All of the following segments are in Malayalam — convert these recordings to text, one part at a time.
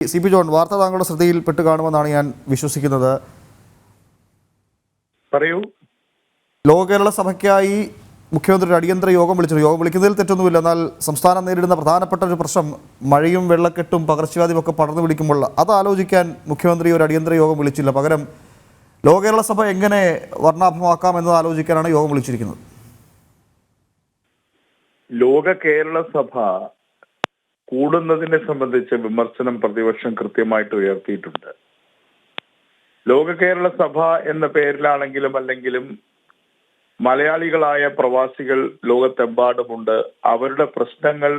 സി പി ജോൺ, വാർത്ത താങ്കളുടെ ശ്രദ്ധയിൽപ്പെട്ട് കാണുമെന്നാണ് ഞാൻ വിശ്വസിക്കുന്നത്. പറയൂ. ലോക കേരള സഭയ്ക്കായി മുഖ്യമന്ത്രി അടിയന്തര യോഗം വിളിച്ചു. യോഗം വിളിക്കുന്നതിൽ തെറ്റൊന്നുമില്ല. എന്നാൽ സംസ്ഥാനം നേരിടുന്ന പ്രധാനപ്പെട്ട ഒരു പ്രശ്നം മഴയും വെള്ളക്കെട്ടും പകർച്ചവ്യാധിയും ഒക്കെ പടർന്നു പിടിക്കുമ്പോൾ അത് ആലോചിക്കാൻ മുഖ്യമന്ത്രി ഒരു അടിയന്തര യോഗം വിളിച്ചില്ല. പകരം ലോക കേരള സഭ എങ്ങനെ വർണ്ണാഭമാക്കാം എന്നത് ആലോചിക്കാനാണ് യോഗം വിളിച്ചിരിക്കുന്നത്. ലോക കേരള സഭ കൂടുന്നതിനെ സംബന്ധിച്ച വിമർശനം പ്രതിപക്ഷം കൃത്യമായിട്ട് ഉയർത്തിയിട്ടുണ്ട്. ലോക കേരള സഭ എന്ന പേരിലാണെങ്കിലും അല്ലെങ്കിലും മലയാളികളായ പ്രവാസികൾ ലോകത്തെമ്പാടുമുണ്ട്. അവരുടെ പ്രശ്നങ്ങൾ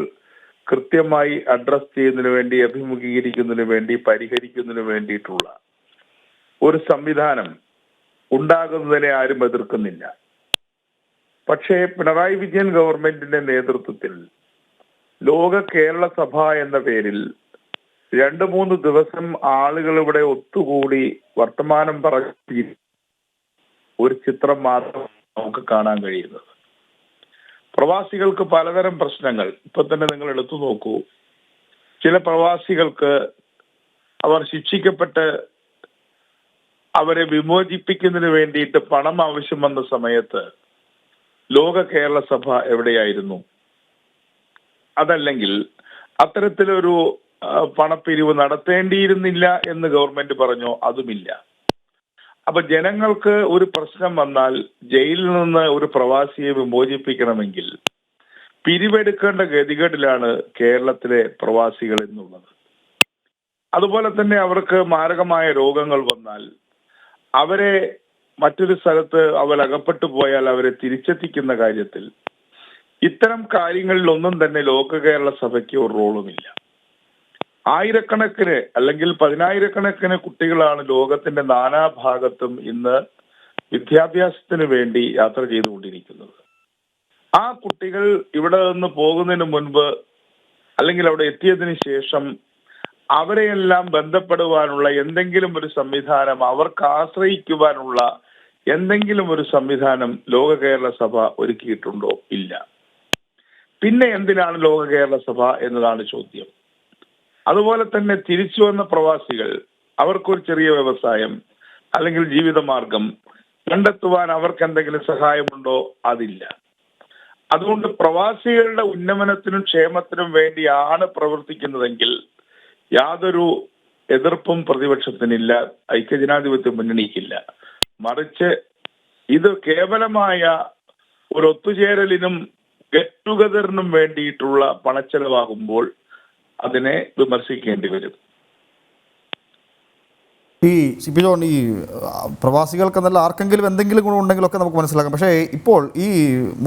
കൃത്യമായി അഡ്രസ് ചെയ്യുന്നതിന് വേണ്ടി, അഭിമുഖീകരിക്കുന്നതിന് വേണ്ടി, പരിഹരിക്കുന്നതിന് വേണ്ടിയിട്ടുള്ള ഒരു സംവിധാനം ഉണ്ടാകുന്നതിനെ ആരും എതിർക്കുന്നില്ല. പക്ഷേ പിണറായി വിജയൻ ഗവൺമെന്റിന്റെ നേതൃത്വത്തിൽ ലോക കേരള സഭ എന്ന പേരിൽ 2-3 ദിവസം ആളുകൾ ഇവിടെ ഒത്തുകൂടി വർത്തമാനം പറഞ്ഞ ഒരു ചിത്രം മാത്രം നമുക്ക് കാണാൻ കഴിയുന്നത്. പ്രവാസികൾക്ക് പലതരം പ്രശ്നങ്ങൾ ഇപ്പൊ തന്നെ നിങ്ങൾ എടുത്തു നോക്കൂ. ചില പ്രവാസികൾക്ക് അവർ ശിക്ഷിക്കപ്പെട്ട് അവരെ വിമോചിപ്പിക്കുന്നതിന് വേണ്ടിയിട്ട് പണം ആവശ്യം വന്ന സമയത്ത് ലോക കേരള സഭ എവിടെയായിരുന്നു? അതല്ലെങ്കിൽ അത്തരത്തിലൊരു പണപ്പിരിവ് നടത്തേണ്ടിയിരുന്നില്ല എന്ന് ഗവൺമെന്റ് പറഞ്ഞോ? അതുമില്ല. അപ്പൊ ജനങ്ങൾക്ക് ഒരു പ്രശ്നം വന്നാൽ ജയിലിൽ നിന്ന് ഒരു പ്രവാസിയെ വിമോചിപ്പിക്കണമെങ്കിൽ പിരിവെടുക്കേണ്ട ഗതികേടിലാണ് കേരളത്തിലെ പ്രവാസികൾ എന്നുള്ളത്. അതുപോലെ തന്നെ അവർക്ക് മാരകമായ രോഗങ്ങൾ വന്നാൽ അവരെ മറ്റൊരു സ്ഥലത്ത് അവർ അകപ്പെട്ടു പോയാൽ അവരെ തിരിച്ചെത്തിക്കുന്ന കാര്യത്തിൽ ഇത്തരം കാര്യങ്ങളിലൊന്നും തന്നെ ലോക കേരള സഭയ്ക്ക് ഒരു റോളുമില്ല. ആയിരക്കണക്കിന് അല്ലെങ്കിൽ 10,000-കണക്കിന് കുട്ടികളാണ് ലോകത്തിന്റെ നാനാഭാഗത്തും ഇന്ന് വിദ്യാഭ്യാസത്തിന് വേണ്ടി യാത്ര ചെയ്തുകൊണ്ടിരിക്കുന്നത്. ആ കുട്ടികൾ ഇവിടെ നിന്ന് പോകുന്നതിന് മുൻപ് അല്ലെങ്കിൽ അവിടെ എത്തിയതിനു ശേഷം അവരെയെല്ലാം ബന്ധപ്പെടുവാനുള്ള എന്തെങ്കിലും ഒരു സംവിധാനം, അവർക്ക് ആശ്രയിക്കുവാനുള്ള എന്തെങ്കിലും ഒരു സംവിധാനം ലോക കേരള സഭ ഒരുക്കിയിട്ടുണ്ടോ? ഇല്ല. പിന്നെ എന്തിനാണ് ലോക കേരള സഭ എന്നതാണ് ചോദ്യം. അതുപോലെ തന്നെ തിരിച്ചു വന്ന പ്രവാസികൾ, അവർക്കൊരു ചെറിയ വ്യവസായം അല്ലെങ്കിൽ ജീവിതമാർഗം കണ്ടെത്തുവാൻ അവർക്ക് എന്തെങ്കിലും സഹായമുണ്ടോ? അതില്ല. അതുകൊണ്ട് പ്രവാസികളുടെ ഉന്നമനത്തിനും ക്ഷേമത്തിനും വേണ്ടിയാണ് പ്രവർത്തിക്കുന്നതെങ്കിൽ യാതൊരു എതിർപ്പും പ്രതിപക്ഷത്തിനില്ല, ഐക്യജനാധിപത്യ മുന്നണിക്കില്ല. മറിച്ച് ഇത് കേവലമായ ഒരു ഒത്തുചേരലിനും ഗെറ്റ് ടുഗദറിനും വേണ്ടിയിട്ടുള്ള പണച്ചെലവാകുമ്പോൾ അതിനെ വിമർശിക്കേണ്ടി വരും. ഈ സി പി ജോൺ, ഈ പ്രവാസികൾക്കെന്നല്ല ആർക്കെങ്കിലും എന്തെങ്കിലും ഗുണമുണ്ടെങ്കിലൊക്കെ നമുക്ക് മനസ്സിലാക്കാം. പക്ഷേ ഇപ്പോൾ ഈ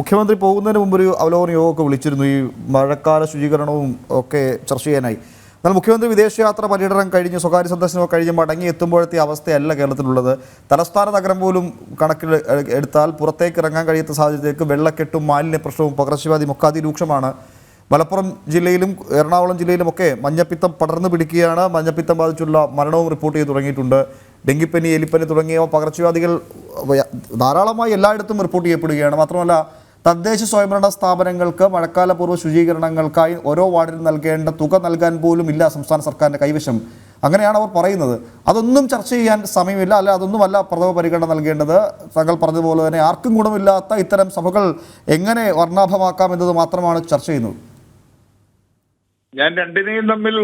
മുഖ്യമന്ത്രി പോകുന്നതിന് മുമ്പ് ഒരു അവലോകന യോഗമൊക്കെ വിളിച്ചിരുന്നു, ഈ മഴക്കാല ശുചീകരണവും ഒക്കെ ചർച്ച ചെയ്യാനായി. എന്നാൽ മുഖ്യമന്ത്രി വിദേശയാത്ര പര്യടനം കഴിഞ്ഞ് സ്വകാര്യ സന്ദർശനമൊക്കെ കഴിഞ്ഞ് മടങ്ങി എത്തുമ്പോഴത്തെ അവസ്ഥയല്ല കേരളത്തിലുള്ളത്. തലസ്ഥാന നഗരം പോലും കണക്കിൽ എടുത്താൽ പുറത്തേക്ക് ഇറങ്ങാൻ കഴിയാത്ത സാഹചര്യത്തിലേക്ക് വെള്ളക്കെട്ടും മാലിന്യ പ്രശ്നവും പകർച്ചവ്യാധിയും ഒക്കെ അതിരൂക്ഷമാണ്. മലപ്പുറം ജില്ലയിലും എറണാകുളം ജില്ലയിലുമൊക്കെ മഞ്ഞപ്പിത്തം പടർന്നു പിടിക്കുകയാണ്. മഞ്ഞപ്പിത്തം ബാധിച്ചുള്ള മരണവും റിപ്പോർട്ട് ചെയ്ത് തുടങ്ങിയിട്ടുണ്ട്. ഡെങ്കിപ്പനി, എലിപ്പനി തുടങ്ങിയ പകർച്ചവ്യാധികൾ ധാരാളമായി എല്ലായിടത്തും റിപ്പോർട്ട് ചെയ്യപ്പെടുകയാണ്. മാത്രമല്ല, തദ്ദേശ സ്വയംഭരണ സ്ഥാപനങ്ങൾക്ക് മഴക്കാലപൂർവ്വ ശുചീകരണങ്ങൾക്കായി ഓരോ വാർഡിനും നൽകേണ്ട തുക നൽകാൻ പോലും ഇല്ല സംസ്ഥാന സർക്കാരിൻ്റെ കൈവശം. അങ്ങനെയാണ് അവർ പറയുന്നത്. അതൊന്നും ചർച്ച ചെയ്യാൻ സമയമില്ല, അല്ല അതൊന്നുമല്ല പ്രഥമ പരിഗണന നൽകേണ്ടത്. താങ്കൾ പറഞ്ഞതുപോലെ തന്നെ ആർക്കും ഗുണമില്ലാത്ത ഇത്തരം സഭകൾ എങ്ങനെ വർണ്ണാഭമാക്കാം എന്നത് മാത്രമാണ് ചർച്ച ചെയ്യുന്നത്. ഞാൻ രണ്ടിനെയും തമ്മിൽ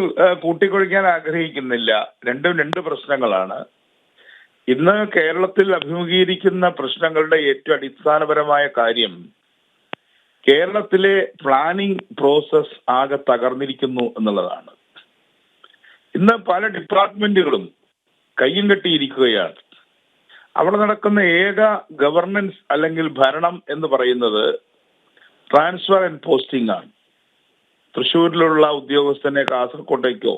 കൂട്ടിക്കൊഴിക്കാൻ ആഗ്രഹിക്കുന്നില്ല. രണ്ടും രണ്ട് പ്രശ്നങ്ങളാണ്. ഇന്ന് കേരളത്തിൽ അഭിമുഖീകരിക്കുന്ന പ്രശ്നങ്ങളുടെ ഏറ്റവും അടിസ്ഥാനപരമായ കാര്യം കേരളത്തിലെ പ്ലാനിംഗ് പ്രോസസ് ആകെ തകർന്നിരിക്കുന്നു എന്നുള്ളതാണ്. ഇന്ന് പല ഡിപ്പാർട്ട്മെന്റുകളും കയ്യും കെട്ടിയിരിക്കുകയാണ്. അവിടെ നടക്കുന്ന ഏക ഗവർണൻസ് അല്ലെങ്കിൽ ഭരണം എന്ന് പറയുന്നത് ട്രാൻസ്ഫർ ആൻഡ് പോസ്റ്റിംഗ് ആണ്. തൃശ്ശൂരിലുള്ള ഉദ്യോഗസ്ഥനെ കാസർകോട്ടേക്കോ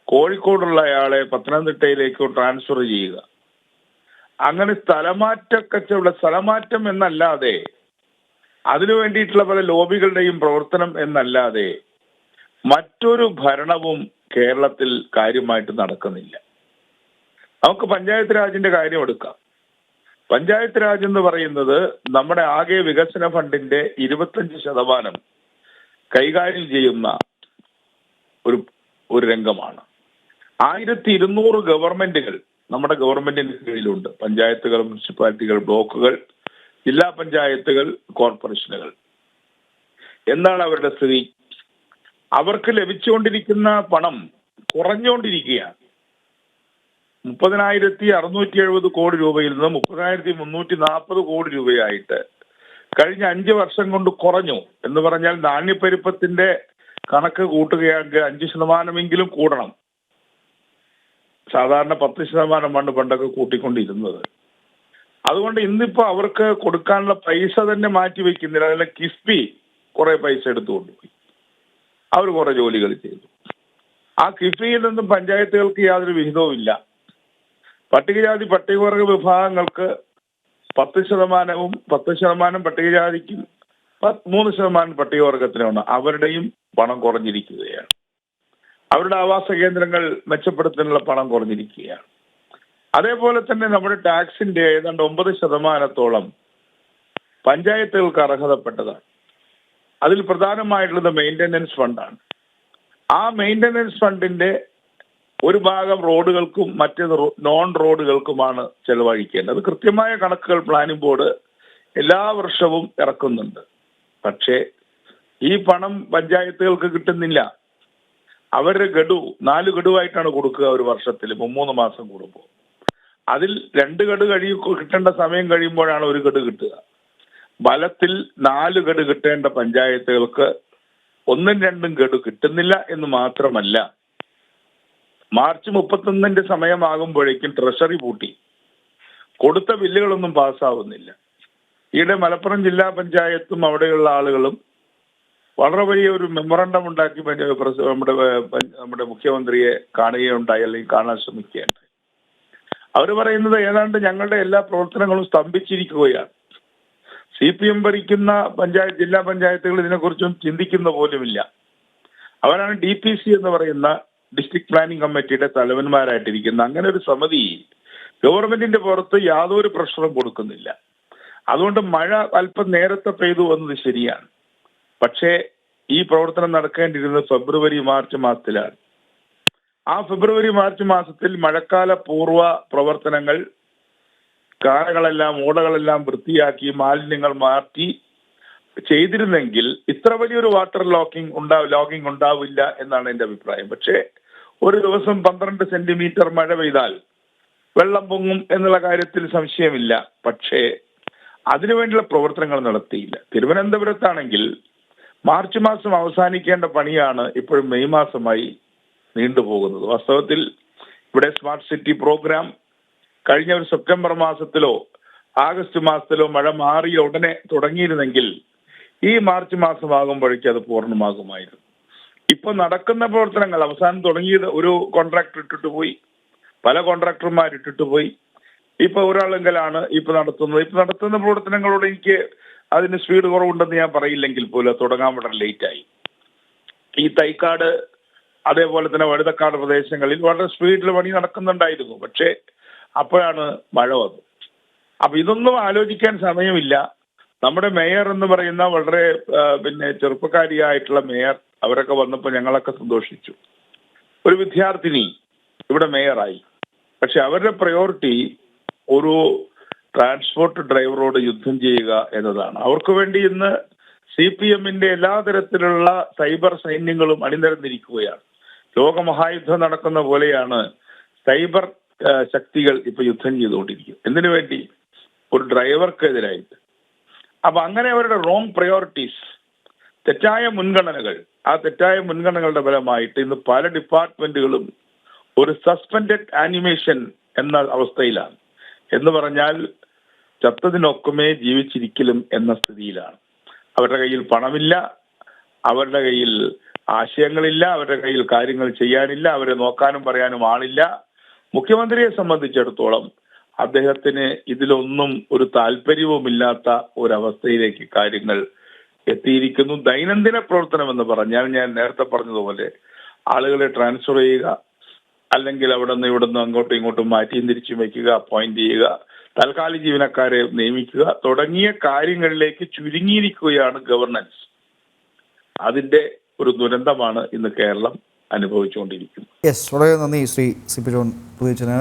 കോഴിക്കോടുള്ള അയാളെ പത്തനംതിട്ടയിലേക്കോ ട്രാൻസ്ഫർ ചെയ്യുക. അങ്ങനെ സ്ഥലമാറ്റം എന്നല്ലാതെ, അതിനു വേണ്ടിയിട്ടുള്ള പല ലോബികളുടെയും പ്രവർത്തനം എന്നല്ലാതെ മറ്റൊരു ഭരണവും കേരളത്തിൽ കാര്യമായിട്ട് നടക്കുന്നില്ല. നമുക്ക് പഞ്ചായത്ത് രാജിന്റെ കാര്യം എടുക്കാം. പഞ്ചായത്ത് രാജ് എന്ന് പറയുന്നത് നമ്മുടെ ആകെ വികസന ഫണ്ടിന്റെ 25% കൈകാര്യം ചെയ്യുന്ന ഒരു രംഗമാണ്. 1200 ഗവൺമെന്റുകൾ നമ്മുടെ ഗവൺമെന്റിന് കീഴിലുണ്ട്. പഞ്ചായത്തുകൾ, മുനിസിപ്പാലിറ്റികൾ, ബ്ലോക്കുകൾ, ജില്ലാ പഞ്ചായത്തുകൾ, കോർപ്പറേഷനുകൾ. എന്താണ് അവരുടെ സ്ഥിതി? അവർക്ക് ലഭിച്ചുകൊണ്ടിരിക്കുന്ന പണം കുറഞ്ഞുകൊണ്ടിരിക്കുകയാണ്. 30,670 കോടി രൂപയിൽ നിന്ന് 30,340 കോടി രൂപയായിട്ട് കഴിഞ്ഞ 5 വർഷം കൊണ്ട് കുറഞ്ഞു. എന്ന് പറഞ്ഞാൽ നാണ്യപ്പെരുപ്പത്തിന്റെ കണക്ക് കൂട്ടുകയാണെങ്കിൽ 5% കൂടണം. സാധാരണ 10% പണ്ടൊക്കെ കൂട്ടിക്കൊണ്ടിരുന്നത്. അതുകൊണ്ട് ഇന്നിപ്പോ അവർക്ക് കൊടുക്കാനുള്ള പൈസ തന്നെ മാറ്റി വെക്കുന്നില്ല. അതിലെ കിഫ്ബി കുറെ പൈസ എടുത്തുകൊണ്ടുപോയി. അവർ കുറെ ജോലികൾ ചെയ്തു. ആ കിഫ്ബിയിൽ നിന്നും പഞ്ചായത്തുകൾക്ക് യാതൊരു വിഹിതവും ഇല്ല. പട്ടികജാതി പട്ടികവർഗ വിഭാഗങ്ങൾക്ക് 10%, 10% പട്ടികജാതിക്കും 3% പട്ടികവർഗത്തിനുമാണ്. അവരുടെയും പണം കുറഞ്ഞിരിക്കുകയാണ്. അവരുടെ ആവാസ കേന്ദ്രങ്ങൾ മെച്ചപ്പെടുത്താനുള്ള പണം കുറഞ്ഞിരിക്കുകയാണ്. അതേപോലെ തന്നെ നമ്മുടെ ടാക്സിന്റെ ഏതാണ്ട് 9% പഞ്ചായത്തുകൾക്ക് അർഹതപ്പെട്ടതാണ്. അതിൽ പ്രധാനമായിട്ടുള്ളത് മെയിൻ്റനൻസ് ഫണ്ടാണ്. ആ മെയിൻ്റനൻസ് ഫണ്ടിന്റെ ഒരു ഭാഗം റോഡുകൾക്കും മറ്റേത് നോൺ റോഡുകൾക്കുമാണ് ചെലവഴിക്കേണ്ടത്. കൃത്യമായ കണക്കുകൾ പ്ലാനിംഗ് ബോർഡ് എല്ലാ വർഷവും ഇറക്കുന്നുണ്ട്. പക്ഷേ ഈ പണം പഞ്ചായത്തുകൾക്ക് കിട്ടുന്നില്ല. അവരുടെ ഗഡു 4 ഗഡുവായിട്ടാണ് കൊടുക്കുക ഒരു വർഷത്തിൽ 3 മാസം കൂടുമ്പോൾ. അതിൽ 2 ഗഡു കിട്ടേണ്ട സമയം കഴിയുമ്പോഴാണ് 1 ഗഡു കിട്ടുക. ബലത്തിൽ 4 ഗഡു കിട്ടേണ്ട പഞ്ചായത്തുകൾക്ക് 1ഉം 2ഉം ഗഡു കിട്ടുന്നില്ല എന്ന് മാത്രമല്ല, മാർച്ച് 31 സമയമാകുമ്പോഴേക്കും ട്രഷറി പൂട്ടി. കൊടുത്ത ബില്ലുകളൊന്നും പാസ്സാവുന്നില്ല. ഈയിടെ മലപ്പുറം ജില്ലാ പഞ്ചായത്തും അവിടെയുള്ള ആളുകളും വളരെ വലിയ ഒരു മെമ്മോറണ്ടം ഉണ്ടാക്കി നമ്മുടെ മുഖ്യമന്ത്രിയെ കാണുകയുണ്ടായി, അല്ലെങ്കിൽ കാണാൻ ശ്രമിക്കുകയുണ്ടായി. അവർ പറയുന്നത് ഏതാണ്ട് ഞങ്ങളുടെ എല്ലാ പ്രവർത്തനങ്ങളും സ്തംഭിച്ചിരിക്കുകയാണ്. CPM ഭരിക്കുന്ന ജില്ലാ പഞ്ചായത്തുകൾ ഇതിനെക്കുറിച്ചും ചിന്തിക്കുന്ന പോലുമില്ല. അവരാണ് DPC എന്ന് പറയുന്ന ഡിസ്ട്രിക്ട് പ്ലാനിംഗ് കമ്മിറ്റിയുടെ തലവന്മാരായിട്ടിരിക്കുന്ന അങ്ങനെ ഒരു സമിതി ഗവൺമെന്റിന്റെ പുറത്ത് യാതൊരു പ്രഷറും കൊടുക്കുന്നില്ല. അതുകൊണ്ട് മഴ അല്പം നേരത്തെ പെയ്തു വന്നത് ശരിയാണ്. പക്ഷേ ഈ പ്രവർത്തനം നടക്കേണ്ടിയിരുന്നത് ഫെബ്രുവരി മാർച്ച് മാസത്തിലാണ്. ആ ഫെബ്രുവരി മാർച്ച് മാസത്തിൽ മഴക്കാല പൂർവ്വ പ്രവർത്തനങ്ങൾ, കാലകളെല്ലാം ഓടകളെല്ലാം വൃത്തിയാക്കി മാലിന്യങ്ങൾ മാറ്റി ചെയ്തിരുന്നെങ്കിൽ ഇത്ര വലിയൊരു വാട്ടർ ലോഗിംഗ് ഉണ്ടാവില്ല എന്നാണ് എൻ്റെ അഭിപ്രായം. പക്ഷേ ഒരു ദിവസം 12 സെന്റിമീറ്റർ മഴ പെയ്താൽ വെള്ളം പൊങ്ങും എന്നുള്ള കാര്യത്തിൽ സംശയമില്ല. പക്ഷേ അതിനുവേണ്ടിയുള്ള പ്രവർത്തനങ്ങൾ നടത്തിയില്ല. തിരുവനന്തപുരത്താണെങ്കിൽ മാർച്ച് മാസം അവസാനിക്കേണ്ട പണിയാണ് ഇപ്പോഴും മെയ് മാസമായി നീണ്ടുപോകുന്നത്. വാസ്തവത്തിൽ ഇവിടെ സ്മാർട്ട് സിറ്റി പ്രോഗ്രാം കഴിഞ്ഞ ഒരു സെപ്റ്റംബർ മാസത്തിലോ ആഗസ്റ്റ് മാസത്തിലോ മഴ മാറിയ ഉടനെ തുടങ്ങിയിരുന്നെങ്കിൽ ഈ മാർച്ച് മാസമാകുമ്പോഴേക്കും അത് പൂർണ്ണമാകുമായിരുന്നു. ഇപ്പൊ നടക്കുന്ന പ്രവർത്തനങ്ങൾ അവസാനം തുടങ്ങിയത് ഒരു കോൺട്രാക്ടർ ഇട്ടിട്ട് പോയി, പല കോൺട്രാക്ടർമാർ ഇട്ടിട്ട് പോയി. ഇപ്പൊ ഒരാളെങ്കിലാണ് ഇപ്പൊ നടത്തുന്ന പ്രവർത്തനങ്ങളോട് എനിക്ക് അതിന് സ്പീഡ് കുറവുണ്ടെന്ന് ഞാൻ പറയില്ലെങ്കിൽ പോലും തുടങ്ങാൻ വളരെ ലേറ്റായി. ഈ തൈക്കാട് അതേപോലെ തന്നെ വഴുതക്കാട് പ്രദേശങ്ങളിൽ വളരെ സ്പീഡിൽ പണി നടക്കുന്നുണ്ടായിരുന്നു. പക്ഷേ അപ്പോഴാണ് മഴ വന്നത്. അപ്പൊ ഇതൊന്നും ആലോചിക്കാൻ സമയമില്ല. നമ്മുടെ മേയർ എന്ന് പറയുന്ന വളരെ ചെറുപ്പക്കാരിയായിട്ടുള്ള മേയർ, അവരൊക്കെ വന്നപ്പോൾ ഞങ്ങളൊക്കെ സന്തോഷിച്ചു. ഒരു വിദ്യാർത്ഥിനി ഇവിടെ മേയറായി. പക്ഷെ അവരുടെ പ്രയോറിറ്റി ഒരു ട്രാൻസ്പോർട്ട് ഡ്രൈവറോട് യുദ്ധം ചെയ്യുക എന്നതാണ്. അവർക്ക് വേണ്ടി ഇന്ന് CPMന്റെ എല്ലാ തരത്തിലുള്ള സൈബർ സൈന്യങ്ങളും അണിനിരന്നിരിക്കുകയാണ്. ലോകമഹായുദ്ധം നടക്കുന്ന പോലെയാണ് സൈബർ ശക്തികൾ ഇപ്പൊ യുദ്ധം ചെയ്തുകൊണ്ടിരിക്കുന്നത്. എന്തിനു വേണ്ടി? ഒരു ഡ്രൈവർക്കെതിരായിട്ട്. അപ്പൊ അങ്ങനെ അവരുടെ റോങ് പ്രയോറിറ്റീസ്, തെറ്റായ മുൻഗണനകൾ, ആ തെറ്റായ മുൻഗണനകളുടെ ഫലമായിട്ട് ഇന്ന് പല ഡിപ്പാർട്ട്മെന്റുകളും ഒരു സസ്പെൻഡഡ് ആനിമേഷൻ എന്ന അവസ്ഥയിലാണ്. എന്ന് പറഞ്ഞാൽ ചത്തതിനൊക്കുമേ ജീവിച്ചിരിക്കലും എന്ന സ്ഥിതിയിലാണ്. അവരുടെ കയ്യിൽ പണമില്ല, അവരുടെ കയ്യിൽ ആശയങ്ങളില്ല, അവരുടെ കയ്യിൽ കാര്യങ്ങൾ ചെയ്യാനില്ല, അവരെ നോക്കാനും പറയാനും ആളില്ല. മുഖ്യമന്ത്രിയെ സംബന്ധിച്ചിടത്തോളം അദ്ദേഹത്തിന് ഇതിലൊന്നും ഒരു താല്പര്യവുമില്ലാത്ത ഒരവസ്ഥയിലേക്ക് കാര്യങ്ങൾ എത്തിയിരിക്കുന്നു. ദൈനംദിന പ്രവർത്തനം എന്ന് പറഞ്ഞാൽ ഞാൻ നേരത്തെ പറഞ്ഞതുപോലെ ആളുകളെ ട്രാൻസ്ഫർ ചെയ്യുക, അല്ലെങ്കിൽ അവിടെ നിന്ന് ഇവിടെ നിന്ന് അങ്ങോട്ടും ഇങ്ങോട്ടും മാറ്റിയും തിരിച്ചും വയ്ക്കുക, അപ്പോയിന്റ് ചെയ്യുക, താൽക്കാലിക ജീവനക്കാരെ നിയമിക്കുക തുടങ്ങിയ കാര്യങ്ങളിലേക്ക് ചുരുങ്ങിയിരിക്കുകയാണ് ഗവർണൻസ്. അതിന്റെ ഒരു ദുരന്തമാണ് ഇന്ന് കേരളം അനുഭവിച്ചുകൊണ്ടിരിക്കുന്നു. യെസ്, വളരെ നന്ദി ശ്രീ സി പി ജോൺ പുതിയച്ചന്.